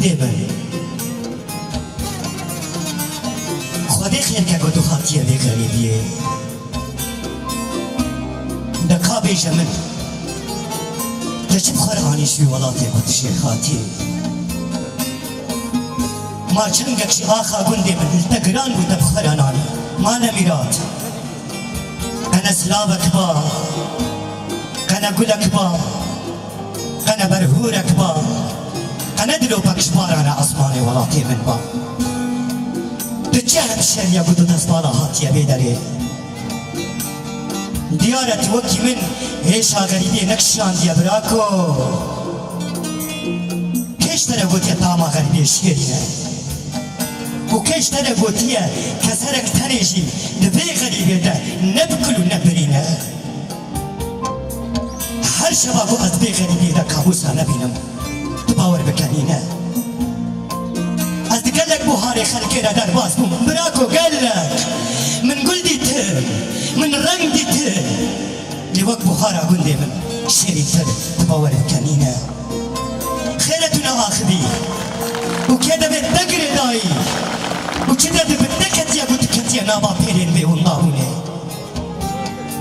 گنده من خودی خیر که گدو خاطیه به غریبیه دکا بیجه من دچم خور آنیشوی ولاته گدشه خاطیه ما چنگک شی آخا گنده من التگران بوده بخورانان ما نمیرات قنا سلابك با قنا قلك با قنا برهورك با قنا دلوبك شبارانا أصماني ولاطي من با تجاهل الشرية قدو تسبالا هاتيا بيداري ديارة وكي من هيشا غريبي نكشان ديا براكو كيش ترى قوتيا طاما غريبي شيرينا وكيش ترى قوتيا كسرك تريجي نبي غريبي ده نبكل ونبرينا هر شباب أزبي غريبي ده كابوسا نبينم تباور بكنينا أزدي قال لك بوهاري خلقي را در باز بوم براكو قال لك من قلدي تر من رنگدي تر لوك بوهارا قلدي من شيري تر تباور بكنينا خيرتنا آخذي وكذا بالدقر داي وكذا بالدكت يا قدكت يا نابا بيرين بي والله هوني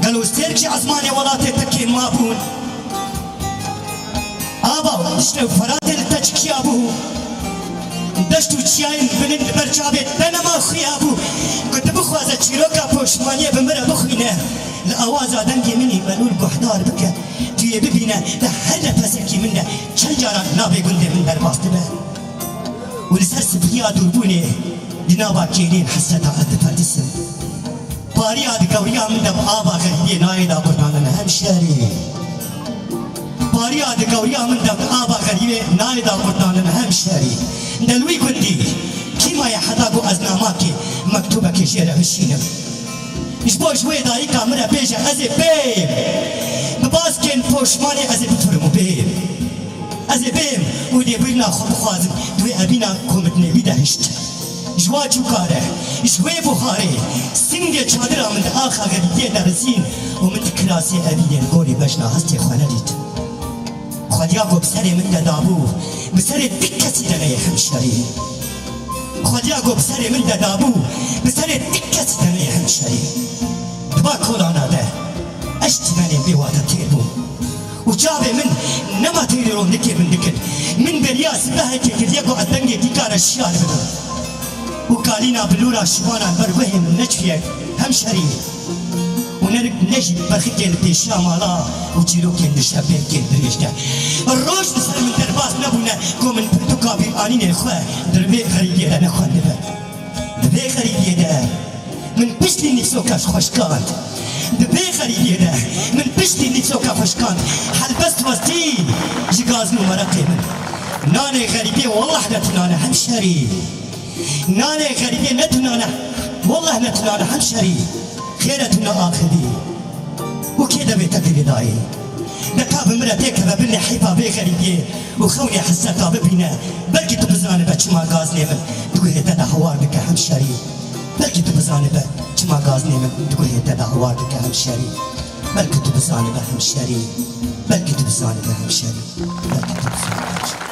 قالوا استيركش عزماني ولاتي تكين ما بون آبا اشتو فراتي لتشكي ابو دشتو تشياين بنين برجابي انا ما اخي ابو كنت بخوازة شيروكا بوشمانية بمرا بخوينه الأواز دنجي مني بلول قحدار بك توي ببينا لحر نفسكي منه چند جاران نابي قندي من در باستبه ولسر سفريا دوربوني دنابا كيرين حسنتا عد فردسم باريا دقوريا من دب آبا غريبي نايدا قرنانا همشاري باريا دقوريا من دب آبا غريبي نايدا قرنانا همشاري دلوي قندي كيما يحداقو أزناماكي مكتوبك جيرا بشينم إشبو شوي داي كاميرا بيجا أزي بيم بباز كين فوشماني أزي بفرمو بيم أزي بيم ودي بينا خب خوازم دوي أبينا كومتني بيدهشت جوا جوكاره شوي بخاري سنجة چادرا من آخا غريبية درزين ومن كلاسي أبيين قولي بجنا هستي خوانديت خدياغو بسري من دابو بسري تكسي دنيا همشاري خدياغو بسري من دابو بسري تكسي دنيا همشاري دبا كولانا ده اشتماني بيواتا تيربو وجابي من نما تيرو نكي من دكن من برياس بهي كيرياغو أدنجي ديكار الشيار بدو وكالينا بلورا شوانا بروهم نجفيك همشاري ونرق نجي بخيكين بيشا مالا وجيروكين نشابين كين دريشتا الروش نسر من درباس نبونا قومن برتوكا بيقانين الخوة دربي غريبية دا نخوان دبا دربي غريبية دا من بشتي نفسوكاش خوشكانت دربي غريبية دا من بشتي نفسوكا خوشكانت حلبست وستي جيغازنو مرقي من ناني غريبية والله نتنانا همشاري ناني غريبية نتنانا والله نتنانا همشاري خيرتنا آخذي وكذا بتقدر داي نكاب مرتك ببني حيفا بغريبية وخوني حسكا ببنا بلكي تبزاني بچما غاز نيمن تقول هيدا هوار بك همشاري بلكي تبزاني بچما غاز نيمن تقول هيدا هوار بك همشاري بلكي تبزاني بهمشاري بلكي تبزاني بهمشاري بلكي تبزاني بهمشاري